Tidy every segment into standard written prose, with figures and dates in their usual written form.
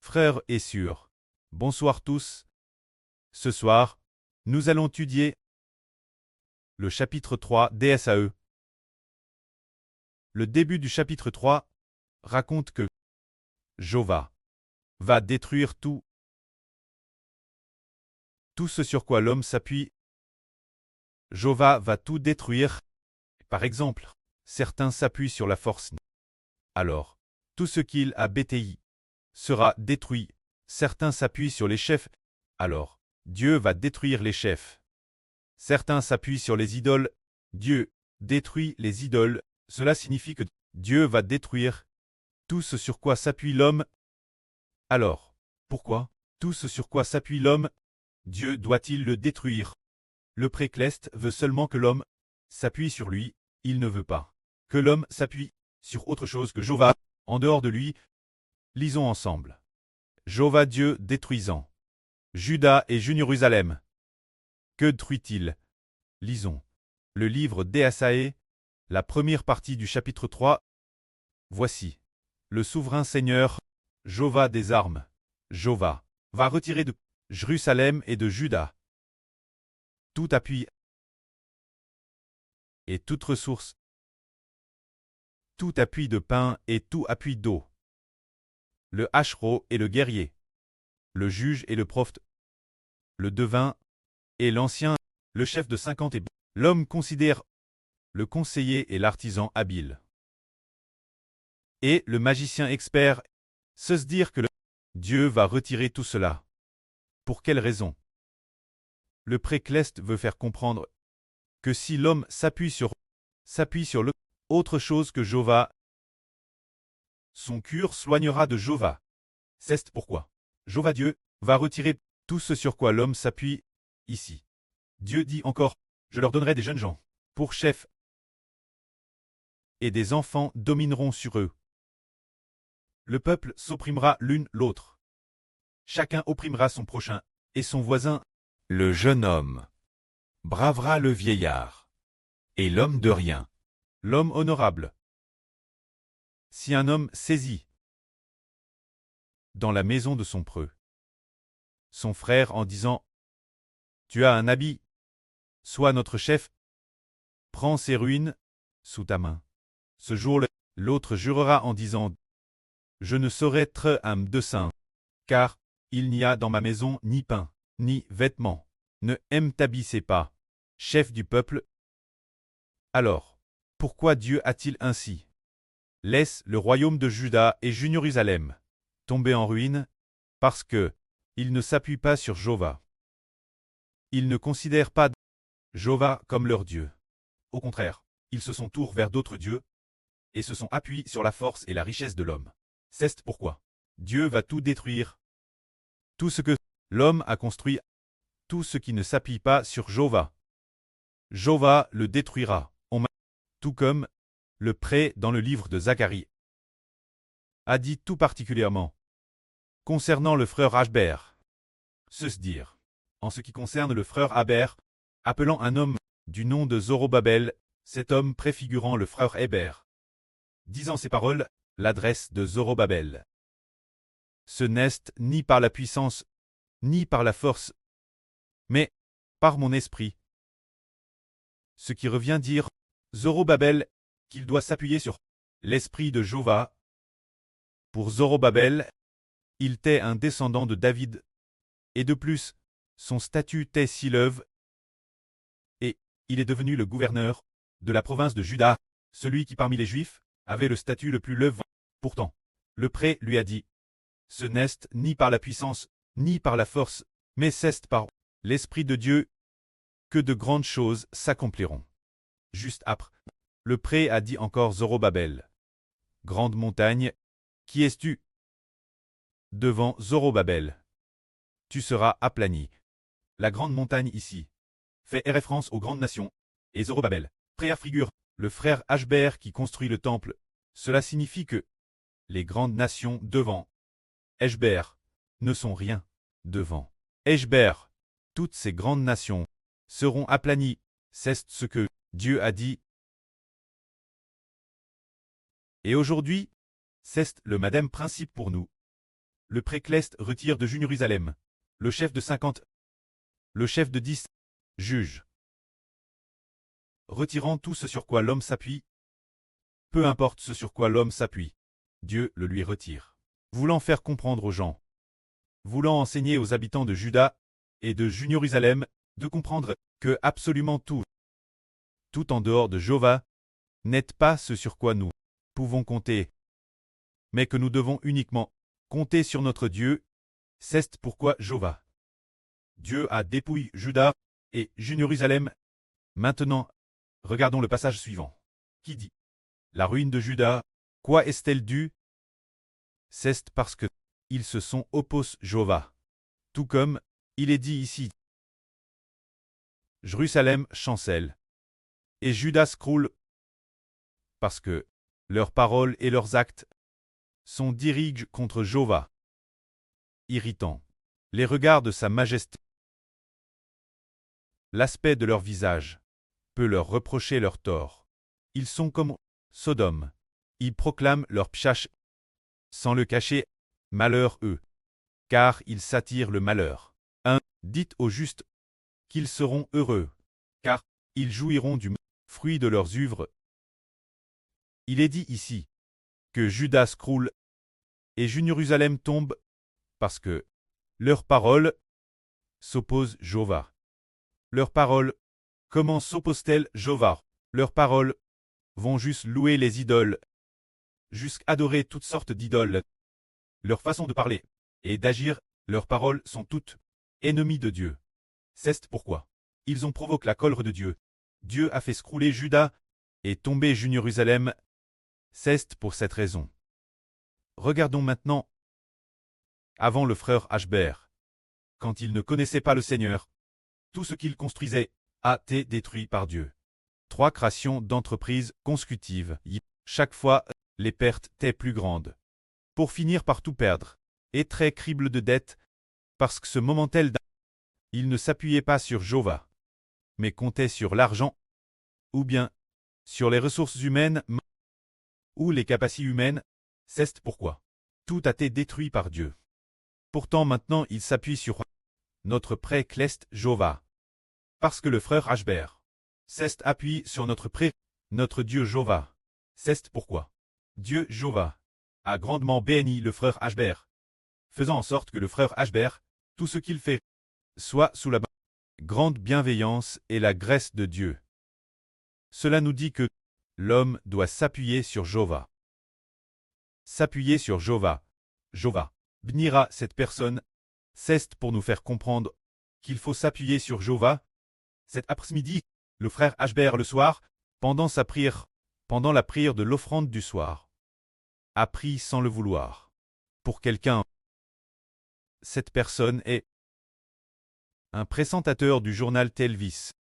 Frères et sœurs, bonsoir tous. Ce soir, nous allons étudier le chapitre 3 d'Esaü. Le début du chapitre 3 raconte que Jéhovah va détruire tout ce sur quoi l'homme s'appuie. Jéhovah va tout détruire. Par exemple, certains s'appuient sur la force. Alors, tout ce qu'il a bâti sera détruit. Certains s'appuient sur les chefs. Alors, Dieu va détruire les chefs. Certains s'appuient sur les idoles. Dieu détruit les idoles. Cela signifie que Dieu va détruire tout ce sur quoi s'appuie l'homme. Alors, pourquoi tout ce sur quoi s'appuie l'homme, Dieu doit-il le détruire? Le Précleste veut seulement que l'homme s'appuie sur lui. Il ne veut pas que l'homme s'appuie sur autre chose que Jéhovah, en dehors de lui. Lisons ensemble. Jéhovah Dieu détruisant Juda et Jérusalem. Que détruit-il? Lisons. Le livre d'Esaü, la première partie du chapitre 3. Voici. Le souverain Seigneur, Jéhovah des armes, Jéhovah, va retirer de Jérusalem et de Juda tout appui et toute ressource, tout appui de pain et tout appui d'eau, le hachereau et le guerrier, le juge et le prophète, le devin et l'ancien, le chef de 50 et l'homme considère, le conseiller et l'artisan habile, et le magicien expert, se dire que Dieu va retirer tout cela. Pour quelle raison? Le Précleste veut faire comprendre que si l'homme s'appuie sur le autre chose que Jéhovah, son cœur soignera de Jéhovah. C'est pourquoi Jéhovah Dieu va retirer tout ce sur quoi l'homme s'appuie ici. Dieu dit encore, je leur donnerai des jeunes gens pour chefs, et des enfants domineront sur eux. Le peuple s'opprimera l'une l'autre. Chacun opprimera son prochain et son voisin. Le jeune homme bravera le vieillard, et l'homme de rien, l'homme honorable. Si un homme saisit dans la maison de son preux son frère en disant « Tu as un habit, sois notre chef, prends ses ruines sous ta main. » Ce jour-là, l'autre jurera en disant « Je ne saurais être un de saint, car il n'y a dans ma maison ni pain, ni vêtements. Ne m'habissez pas, chef du peuple. » Alors, pourquoi Dieu a-t-il ainsi laisse le royaume de Juda et Jérusalem tomber en ruine? Parce que ils ne s'appuient pas sur Jéhovah. Ils ne considèrent pas Jéhovah comme leur Dieu. Au contraire, ils se sont tournés vers d'autres dieux et se sont appuyés sur la force et la richesse de l'homme. C'est pourquoi Dieu va tout détruire. Tout ce que l'homme a construit, tout ce qui ne s'appuie pas sur Jéhovah. Jéhovah le détruira, tout comme le prêt dans le livre de Zacharie a dit tout particulièrement concernant le frère Ashber. Se dire, en ce qui concerne le frère Heber, appelant un homme du nom de Zorobabel, cet homme préfigurant le frère Heber. Disant ces paroles, l'adresse de Zorobabel. Ce n'est ni par la puissance, ni par la force, mais par mon esprit. Ce qui revient dire, Zorobabel, qu'il doit s'appuyer sur l'esprit de Jéhovah. Pour Zorobabel, il était un descendant de David, et de plus, son statut était si lève, et il est devenu le gouverneur de la province de Juda, celui qui parmi les Juifs avait le statut le plus lève. Pourtant, le prêtre lui a dit, ce n'est ni par la puissance, ni par la force, mais c'est par l'Esprit de Dieu que de grandes choses s'accompliront. Juste après, le prêtre a dit encore Zorobabel. Grande montagne, qui es-tu? Devant Zorobabel, tu seras aplani. La grande montagne ici fait référence aux grandes nations, et Zorobabel préfigure le frère Ashber qui construit le temple. Cela signifie que les grandes nations devant Ashber ne sont rien devant Ashber. Toutes ces grandes nations seront aplanies. C'est ce que Dieu a dit. Et aujourd'hui, c'est le même principe pour nous. le précleste retire de Jérusalem. Le chef de 50, le chef de 10, juge. Retirant tout ce sur quoi l'homme s'appuie, peu importe ce sur quoi l'homme s'appuie, Dieu le lui retire. Voulant faire comprendre aux gens, voulant enseigner aux habitants de Juda et de Jérusalem de comprendre que absolument tout en dehors de Jéhovah, n'est pas ce sur quoi nous pouvons compter, mais que nous devons uniquement compter sur notre Dieu. C'est pourquoi Jéhovah, Dieu a dépouillé Juda et Jérusalem. Maintenant, regardons le passage suivant, qui dit: la ruine de Juda, quoi est-elle due? C'est parce que ils se sont opposés Jéhovah. Tout comme il est dit ici: Jérusalem chancelle et Juda scroule, parce que leurs paroles et leurs actes sont dirigés contre Jéhovah. Irritant les regards de sa majesté, l'aspect de leur visage peut leur reprocher leur tort. Ils sont comme Sodome. Ils proclament leur pchash sans le cacher. Malheur eux, car ils s'attirent le malheur. 1. Dites aux justes qu'ils seront heureux, car ils jouiront du fruit de leurs œuvres. Il est dit ici que Judas croule et Jérusalem tombe, parce que leurs paroles s'opposent Jéhovah. Leurs paroles, comment s'opposent-elles Jéhovah? Leurs paroles vont juste louer les idoles, jusqu'adorer toutes sortes d'idoles. Leur façon de parler et d'agir, leurs paroles sont toutes ennemies de Dieu. C'est pourquoi ils ont provoqué la colère de Dieu. Dieu a fait scrouler Juda et tomber Jérusalem. C'est pour cette raison. Regardons maintenant avant le frère Ashbert. Quand il ne connaissait pas le Seigneur, tout ce qu'il construisait a été détruit par Dieu. 3 créations d'entreprises consécutives. Chaque fois, les pertes étaient plus grandes. Pour finir par tout perdre, et très crible de dettes, parce que ce moment tel il ne s'appuyait pas sur Jéhovah, mais comptait sur l'argent, ou bien sur les ressources humaines, ou les capacités humaines. C'est pourquoi tout a été détruit par Dieu. Pourtant maintenant il s'appuie sur notre précleste Jéhovah. Parce que le frère Ashbert appuie sur notre Dieu Jéhovah. C'est pourquoi Dieu Jéhovah a grandement béni le frère Ashbert, faisant en sorte que le frère Ashbert, tout ce qu'il fait, soit sous la grande bienveillance et la grâce de Dieu. Cela nous dit que l'homme doit s'appuyer sur Jéhovah. S'appuyer sur Jéhovah. Jéhovah bénira cette personne. C'est pour nous faire comprendre qu'il faut s'appuyer sur Jéhovah. Cet après-midi, le frère Ashbert le soir, pendant sa prière, pendant la prière de l'offrande du soir, a prié sans le vouloir. Pour quelqu'un, cette personne est un présentateur du journal Telvis.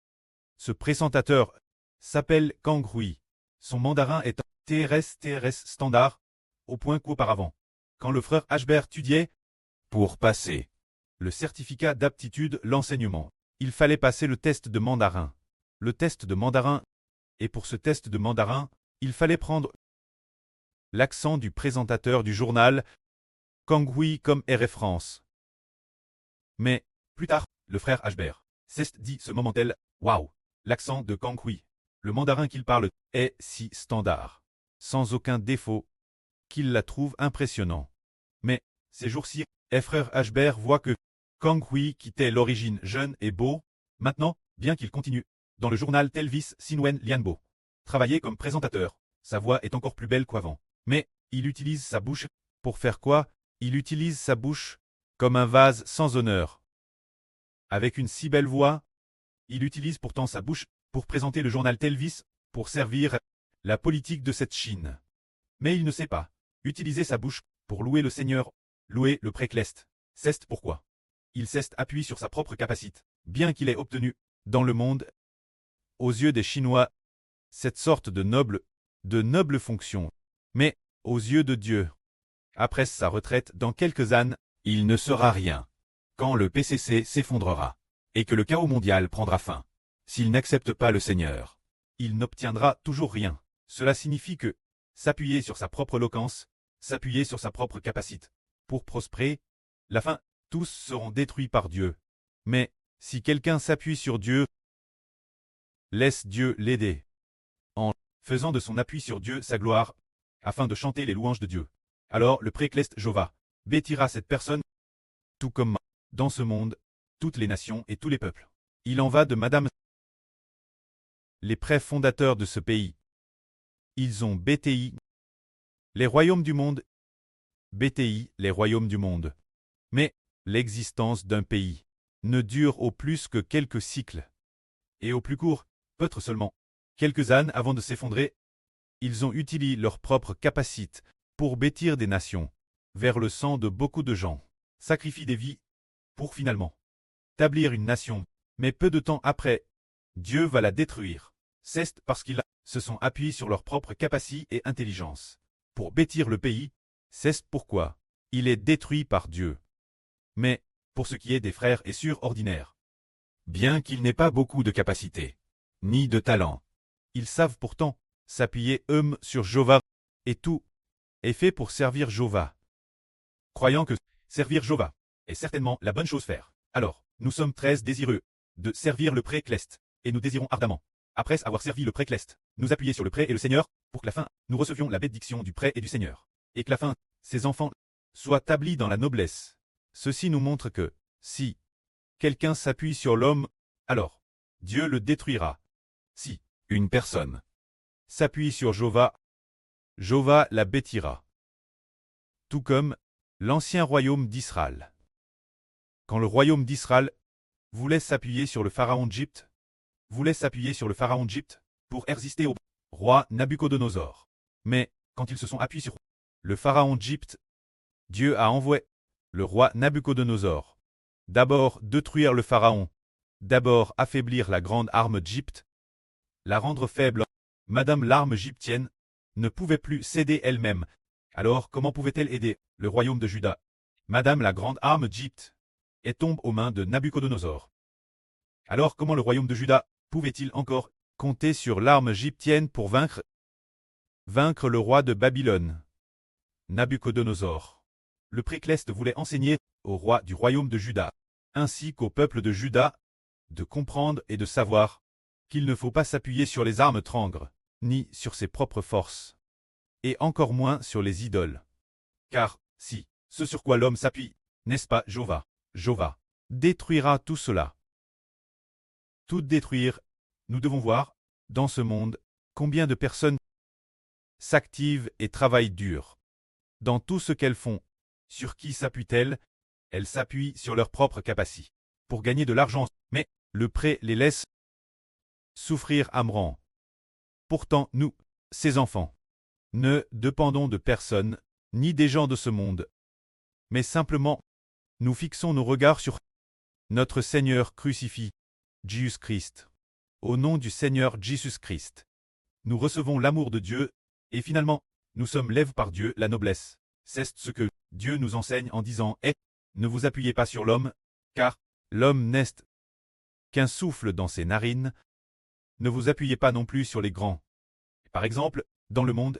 Ce présentateur s'appelle Kang Hui. Son mandarin est un TRS standard, au point qu'auparavant, quand le frère Ashbert étudiait, pour passer le certificat d'aptitude l'enseignement, il fallait passer le test de mandarin. Le test de mandarin, et pour ce test de mandarin, il fallait prendre l'accent du présentateur du journal, Kang Hui comme RF France. Mais, plus tard, le frère Ashbert s'est dit ce moment tel, waouh, l'accent de Kang Hui, le mandarin qu'il parle, est si standard, sans aucun défaut, qu'il la trouve impressionnant. Mais, ces jours-ci, frère Ashbert voit que Kang Hui quittait l'origine jeune et beau, maintenant, bien qu'il continue, dans le journal Telvis Sinwen Lianbo, travailler comme présentateur, sa voix est encore plus belle qu'avant. Mais, il utilise sa bouche, pour faire quoi? Il utilise sa bouche, comme un vase sans honneur. Avec une si belle voix, il utilise pourtant sa bouche, pour présenter le journal Telvis, pour servir la politique de cette Chine. Mais il ne sait pas utiliser sa bouche, pour louer le Seigneur, louer le précleste. C'est pourquoi il s'est appuyé sur sa propre capacité, bien qu'il ait obtenu, dans le monde, aux yeux des Chinois, cette sorte de noble fonction. Mais, aux yeux de Dieu, après sa retraite dans quelques années, il ne sera rien. Quand le PCC s'effondrera, et que le chaos mondial prendra fin, s'il n'accepte pas le Seigneur, il n'obtiendra toujours rien. Cela signifie que s'appuyer sur sa propre éloquence, s'appuyer sur sa propre capacité, pour prospérer. La fin, tous seront détruits par Dieu. Mais, si quelqu'un s'appuie sur Dieu, laisse Dieu l'aider. En faisant de son appui sur Dieu sa gloire, afin de chanter les louanges de Dieu. Alors le précleste Jova bâtira cette personne, tout comme dans ce monde, toutes les nations et tous les peuples. Il en va de Madame. Les prêts fondateurs de ce pays. Ils ont BTI, les royaumes du monde. BTI, les royaumes du monde. Mais l'existence d'un pays ne dure au plus que quelques cycles. Et au plus court, peut-être seulement quelques années avant de s'effondrer. Ils ont utilisé leur propre capacité pour bâtir des nations, vers le sang de beaucoup de gens, sacrifient des vies, pour finalement établir une nation. Mais peu de temps après, Dieu va la détruire. C'est parce qu'ils se sont appuyés sur leur propre capacité et intelligence. Pour bâtir le pays, c'est pourquoi il est détruit par Dieu. Mais, pour ce qui est des frères et sœurs ordinaires, bien qu'ils n'aient pas beaucoup de capacité, ni de talent, ils savent pourtant s'appuyer sur Jova, et tout est fait pour servir Jova. Croyant que servir Jova est certainement la bonne chose à faire. Alors, nous sommes très désireux de servir le précleste, et nous désirons ardemment, après avoir servi le précleste, nous appuyer sur le pré et le Seigneur, pour que la fin, nous recevions la bénédiction du pré et du Seigneur, et que la fin, ces enfants, soient établis dans la noblesse. Ceci nous montre que, si quelqu'un s'appuie sur l'homme, alors Dieu le détruira. Si une personne s'appuie sur Jova, Jova la bâtira. Tout comme l'ancien royaume d'Israël. Quand le royaume d'Israël voulait s'appuyer sur le pharaon d'Égypte, pour résister au roi Nabuchodonosor. Mais, quand ils se sont appuyés sur le pharaon d'Égypte, Dieu a envoyé le roi Nabuchodonosor. D'abord détruire le pharaon, d'abord affaiblir la grande arme d'Égypte, la rendre faible. Madame l'arme égyptienne ne pouvait plus s'aider elle-même. Alors comment pouvait-elle aider le royaume de Juda? Madame la grande arme d'Égypte et tombe aux mains de Nabuchodonosor. Alors comment le royaume de Juda pouvait-il encore compter sur l'arme égyptienne pour vaincre le roi de Babylone? Nabuchodonosor. Le précleste voulait enseigner au roi du royaume de Juda, ainsi qu'au peuple de Juda, de comprendre et de savoir qu'il ne faut pas s'appuyer sur les armes trangres, ni sur ses propres forces, et encore moins sur les idoles. Car, si, ce sur quoi l'homme s'appuie, n'est-ce pas Jova détruira tout cela. Tout détruire, nous devons voir, dans ce monde, combien de personnes s'activent et travaillent dur. Dans tout ce qu'elles font, sur qui s'appuient-elles? Elles s'appuient sur leur propre capacité, pour gagner de l'argent, mais le pré les laisse souffrir amèrement. Pourtant, nous, ces enfants, ne dépendons de personne, ni des gens de ce monde, mais simplement, nous fixons nos regards sur notre Seigneur crucifié, Jésus-Christ. Au nom du Seigneur Jésus-Christ, nous recevons l'amour de Dieu, et finalement, nous sommes lèvres par Dieu la noblesse. C'est ce que Dieu nous enseigne en disant « Ne vous appuyez pas sur l'homme, car l'homme n'est qu'un souffle dans ses narines. Ne vous appuyez pas non plus sur les grands. » Par exemple, dans le monde,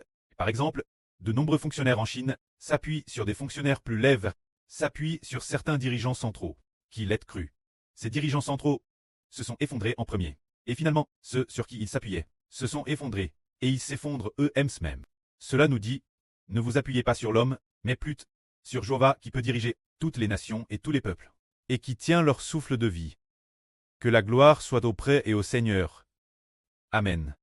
de nombreux fonctionnaires en Chine s'appuient sur des fonctionnaires plus lèvres, s'appuient sur certains dirigeants centraux, qui l'aient cru. Ces dirigeants centraux se sont effondrés en premier. Et finalement, ceux sur qui ils s'appuyaient se sont effondrés, et ils s'effondrent eux-mêmes. Cela nous dit, ne vous appuyez pas sur l'homme, mais plutôt sur Jova qui peut diriger toutes les nations et tous les peuples, et qui tient leur souffle de vie. Que la gloire soit auprès et au Seigneur. Amen.